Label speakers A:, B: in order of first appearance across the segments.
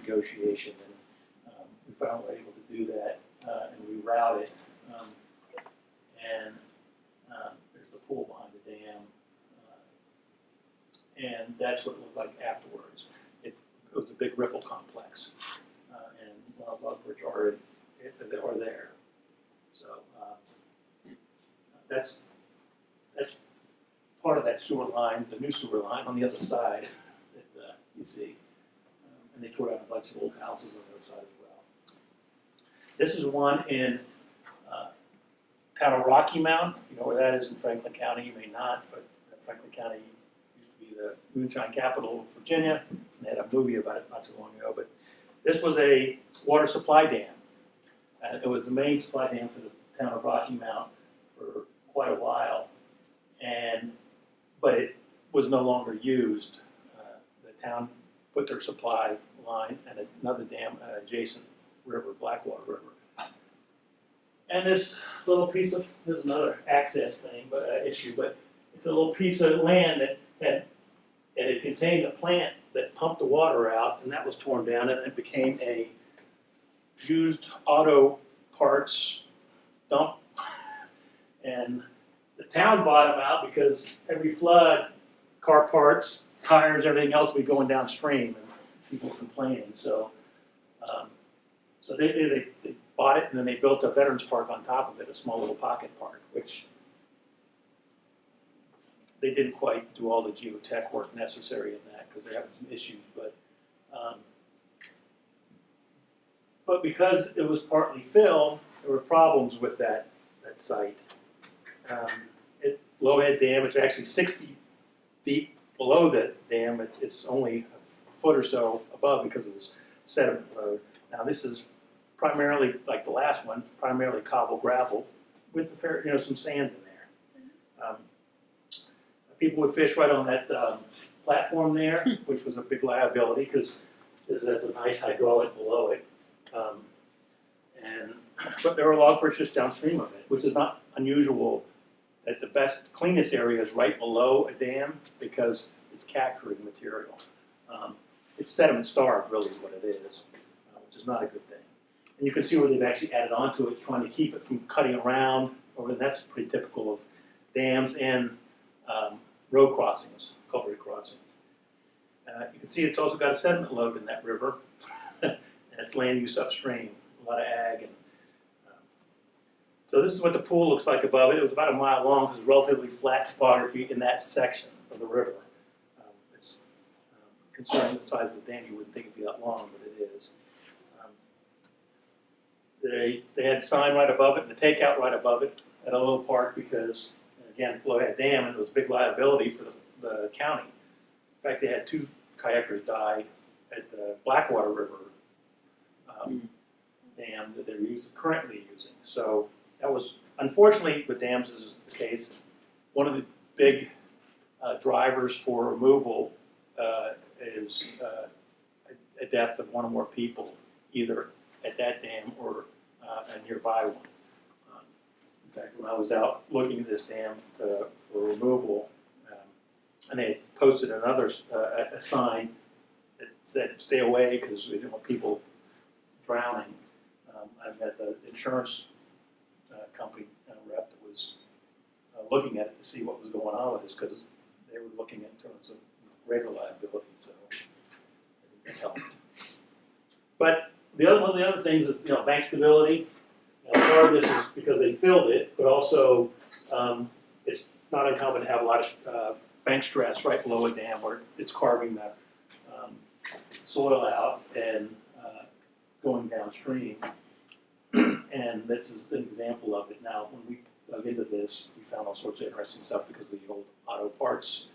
A: negotiation, and we finally were able to do that, and reroute it. And there's the pool behind the dam, and that's what it looked like afterwards. It was a big riffle complex, and Log Bridge are there. So that's part of that sewer line, the new sewer line on the other side that you see. And they tore down a bunch of old houses on the other side as well. This is one in town of Rocky Mount. If you know where that is in Franklin County, you may not, but Franklin County used to be the moonshine capital of Virginia, and they had a movie about it not too long ago. But this was a water supply dam. It was the main supply dam for the town of Rocky Mount for quite a while, but it was no longer used. The town put their supply line and another dam adjacent river, Blackwater River. And this little piece of, there's another access thing, issue, but it's a little piece of land and it contained a plant that pumped the water out, and that was torn down, and it became a used auto parts dump. And the town bought them out because every flood, car parts, tires, everything else would be going downstream, and people complaining. So, so they bought it, and then they built a veterans park on top of it, a small little pocket park, which they didn't quite do all the geotech work necessary in that because they had some issues. But because it was partly filled, there were problems with that site. Lowhead Dam, which is actually 6 feet deep below the dam, it's only a foot or so above because of this sediment load. Now this is primarily, like the last one, primarily cobble gravel with some sand in there. People would fish right on that platform there, which was a big liability because there's a nice hydraulic below it. But there were log bridges downstream of it, which is not unusual. That the best, cleanest area is right below a dam because it's capturing material. It's sediment starved, really, is what it is, which is not a good thing. And you can see where they've actually added onto it, trying to keep it from cutting around. And that's pretty typical of dams and road crossings, culvert crossings. You can see it's also got a sediment load in that river. And it's land use upstream, a lot of ag. So this is what the pool looks like above it. It was about a mile long because it's relatively flat topography in that section of the river. It's considering the size of the dam, you wouldn't think it'd be that long, but it is. They had a sign right above it and a takeout right above it at a little park because, again, it's Lowhead Dam and it was a big liability for the county. In fact, they had 2 kayakers die at the Blackwater River dam that they're currently using. So that was, unfortunately, with dams is the case. One of the big drivers for removal is a death of one or more people, either at that dam or a nearby one. In fact, when I was out looking at this dam for removal, and they had posted another a sign that said "Stay away" because we didn't want people drowning. I met the insurance company rep that was looking at it to see what was going on with this because they were looking in terms of greater liability, so it helped. But one of the other things is bank stability. Part of this is because they filled it, but also it's not uncommon to have a lot of bank stress right below a dam where it's carving the soil out and going downstream. And this is an example of it. Now, when we dug into this, we found all sorts of interesting stuff because of the old auto parts,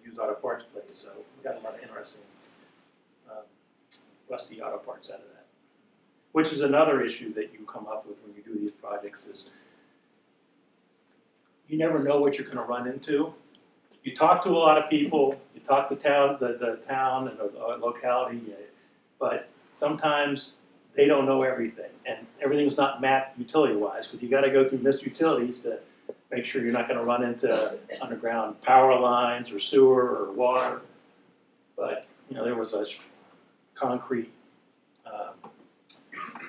A: used auto parts place. So we got a lot of interesting rusty auto parts out of that. Which is another issue that you come up with when you do these projects is you never know what you're going to run into. You talk to a lot of people, you talk to the town and the locality, but sometimes they don't know everything, and everything's not mapped utility-wise because you got to go through Mr. Utilities to make sure you're not going to run into underground power lines or sewer or water. But there was a concrete.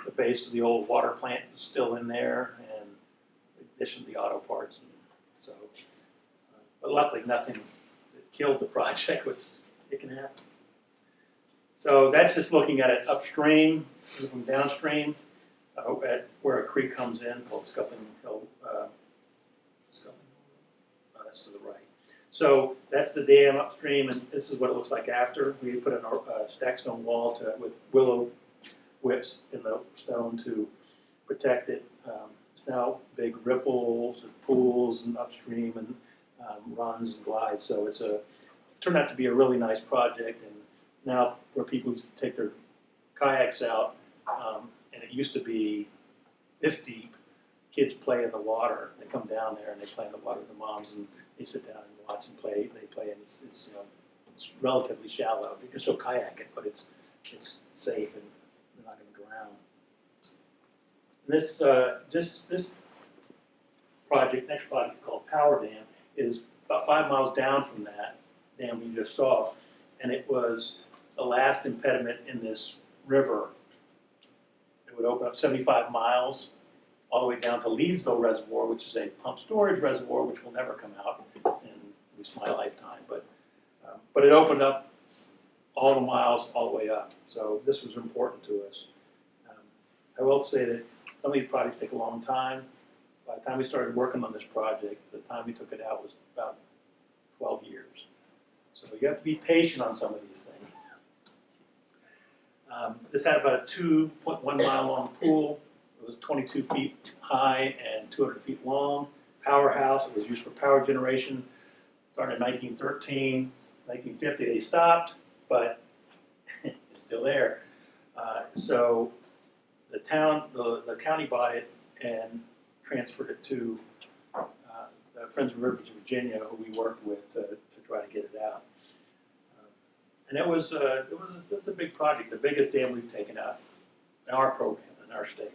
A: The base of the old water plant is still in there, and in addition to the auto parts. And so, but luckily nothing that killed the project. It can happen. So that's just looking at it upstream, moving downstream, at where a creek comes in called Scuffling Hill. That's to the right. So that's the dam upstream, and this is what it looks like after. We put in a stack stone wall with willow whips in the stone to protect it. It's now big riffles and pools and upstream and runs and glides. So it turned out to be a really nice project. And now where people used to take their kayaks out, and it used to be this deep, kids play in the water. They come down there and they play in the water with the moms, and they sit down and watch and play. They play, and it's relatively shallow. You can still kayak it, but it's safe and they're not going to drown. This project, next project called Power Dam, is about 5 miles down from that dam we just saw, and it was the last impediment in this river. It would open up 75 miles all the way down to Leesville Reservoir, which is a pump storage reservoir, which will never come out in at least my lifetime. But it opened up all the miles all the way up. So this was important to us. I will say that some of these projects take a long time. By the time we started working on this project, the time we took it out was about 12 years. So you have to be patient on some of these things. This had about a 2.1 mile long pool. It was 22 feet high and 200 feet long. Powerhouse. It was used for power generation. Started in 1913. 1950 they stopped, but it's still there. So the county bought it and transferred it to the Friends of Rivers of Virginia, who we worked with to try to get it out. And it was a big project, the biggest dam we've taken out in our program, in our state.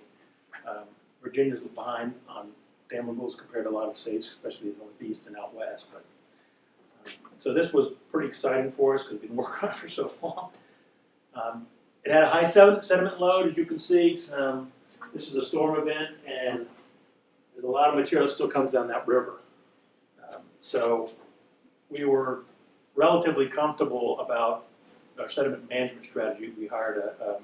A: Virginia's behind on dam removals compared to a lot of states, especially the Northeast and out West. But so this was pretty exciting for us because we've been working on it for so long. It had a high sediment load, as you can see. This is a storm event, and there's a lot of material that still comes down that river. So we were relatively comfortable about our sediment management strategy. We hired a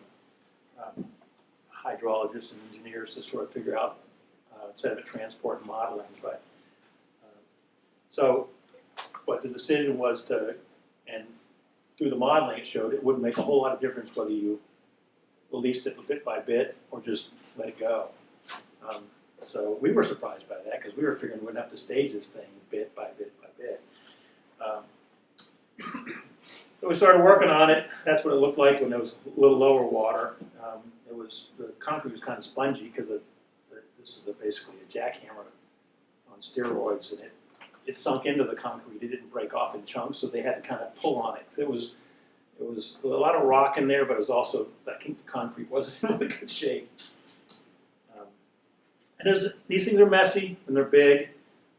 A: hydrologist and engineers to sort of figure out sediment transport and modeling. But but the decision was and through the modeling it showed it wouldn't make a whole lot of difference whether you released it bit by bit or just let it go. So we were surprised by that because we were figuring we wouldn't have to stage this thing bit by bit by bit. So we started working on it. That's what it looked like when there was a little lower water. The concrete was kind of spongy because this is basically a jackhammer on steroids, and it sunk into the concrete. It didn't break off in chunks, so they had to kind of pull on it. So it was a lot of rock in there, but it was also, I think the concrete wasn't in really good shape. And these things are messy and they're big.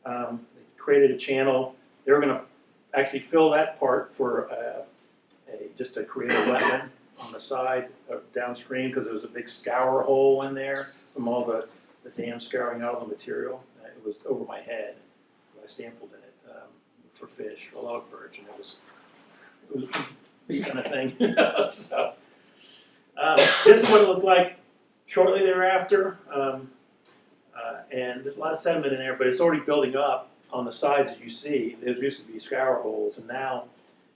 A: They created a channel. They were going to actually fill that part for just to create a wetland on the side downstream because there was a big scour hole in there from all the dam scouring out all the material. It was over my head. I sampled in it for fish, for logbirds, and it was the kind of thing. So this is what it looked like shortly thereafter. And there's a lot of sediment in there, but it's already building up on the sides, as you see. There used to be scour holes, and now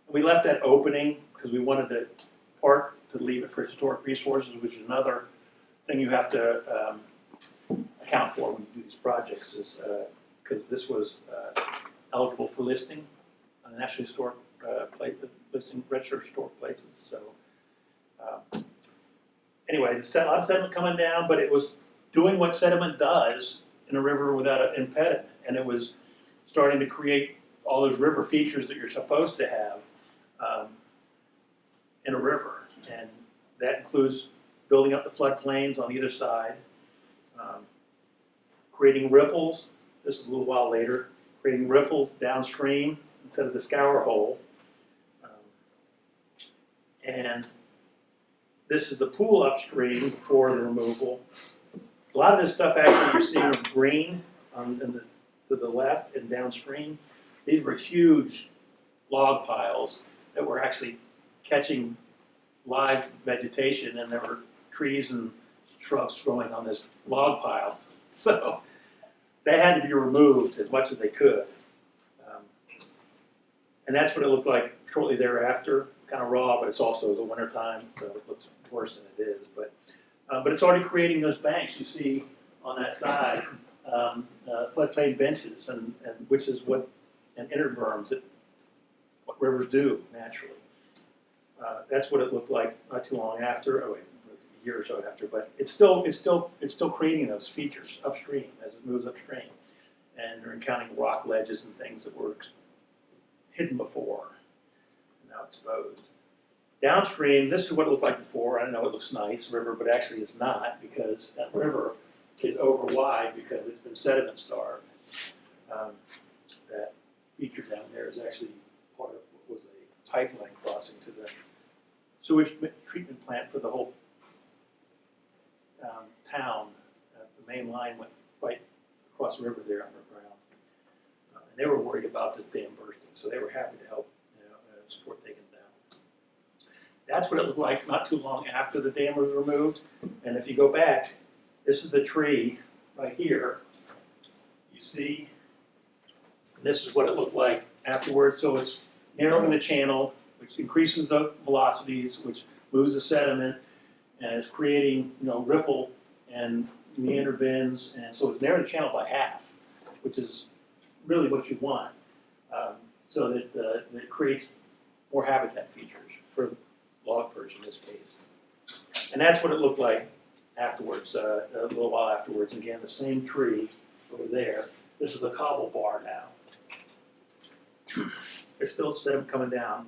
A: we left that opening because we wanted to leave it for historic resources, which is another thing you have to account for when you do these projects, is because this was eligible for listing on the National Historic listing, registered historic places. So anyway, there's a lot of sediment coming down, but it was doing what sediment does in a river without an impediment, and it was starting to create all those river features that you're supposed to have in a river, and that includes building up the floodplains on either side, creating riffles. This is a little while later, creating riffles downstream instead of the scour hole, and This is the pool upstream for the removal. A lot of this stuff actually you're seeing in green to the left and downstream. These were huge log piles that were actually catching live vegetation, and there were trees and shrubs growing on this log pile. So they had to be removed as much as they could. And that's what it looked like shortly thereafter. Kind of raw, but it's also the winter time, so it looks worse than it is. But it's already creating those banks you see on that side, floodplain benches, and which is what, and inner berms, what rivers do naturally. That's what it looked like not too long after. Oh wait, a year or so after. But it's still creating those features upstream as it moves upstream, and they're encountering rock ledges and things that were hidden before, and now exposed. Downstream, this is what it looked like before. I know it looks nice, river, but actually it's not, because that river is over wide because it's been sediment starved. That feature down there is actually part of what was a pipeline crossing to the sewage treatment plant for the whole town. The main line went right across the river there underground. And they were worried about this dam bursting, so they were happy to help support taking it down. That's what it looked like not too long after the dam was removed. And if you go back, this is the tree right here. You see, this is what it looked like afterwards. So it's narrowing the channel, which increases the velocities, which moves the sediment, and it's creating, riffle and meander bends, and so it's narrowing the channel by half, which is really what you want, so that it creates more habitat features for log perch in this case. And that's what it looked like afterwards, a little while afterwards. Again, the same tree over there. This is a cobble bar now. There's still sediment coming down,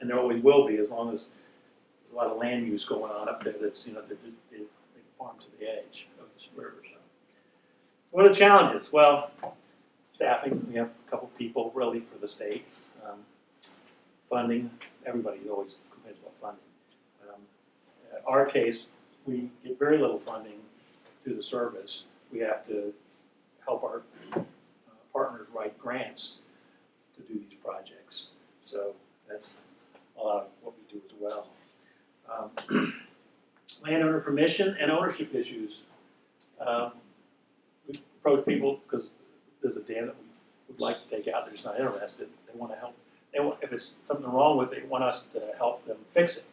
A: and there always will be as long as there's a lot of land use going on up there. That's they farm to the edge of this river. So, what are the challenges? Well, staffing. We have a couple people really for the state. Funding. Everybody always complains about funding. In our case, we get very little funding through the service. We have to help our partners write grants to do these projects. So that's a lot of what we do as well. Landowner permission and ownership issues. We approach people because there's a dam that we would like to take out. They're just not interested. They want to help. If it's something wrong with it, they want us to help them fix it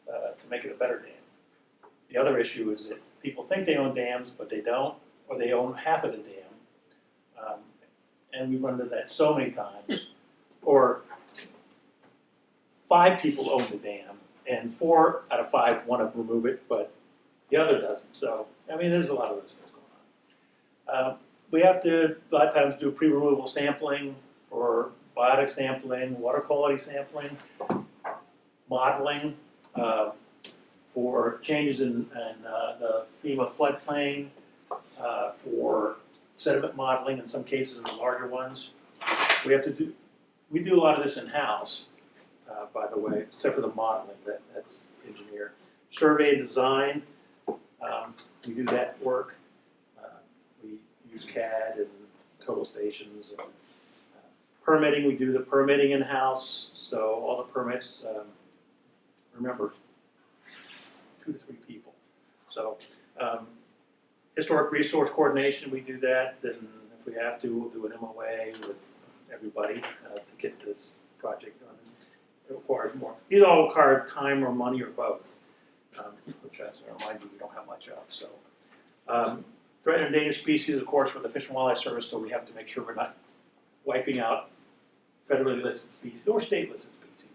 A: to make it a better dam. The other issue is that people think they own dams, but they don't, or they own half of the dam. And we run into that so many times. Or 5 people own the dam, and 4 out of 5 want to remove it, but the other doesn't. So, there's a lot of those things going on. We have to, a lot of times, do pre-removal sampling for biotic sampling, water quality sampling, modeling for changes in the FEMA floodplain, for sediment modeling in some cases, in the larger ones. We do a lot of this in-house, by the way, except for the modeling, that's engineer. Survey and design, we do that work. We use CAD and total stations. And, permitting, we do the permitting in-house, so all the permits, remember, 2 to 3 people. So, historic resource coordination, we do that, and if we have to, we'll do an MOA with everybody to get this project done. It requires more. These all require time or money or both, which, as I remind you, we don't have much of. So, threatened and endangered species, of course, with the Fish and Wildlife Service, so we have to make sure we're not wiping out federally listed species or state listed species.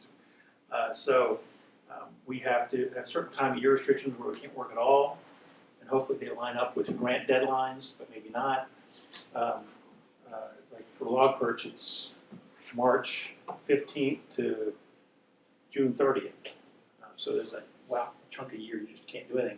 A: We have to have certain time of year restrictions where we can't work at all, and hopefully they line up with grant deadlines, but maybe not. Like for log perch, it's March 15th to June 30th. So there's a chunk of year you just can't do anything.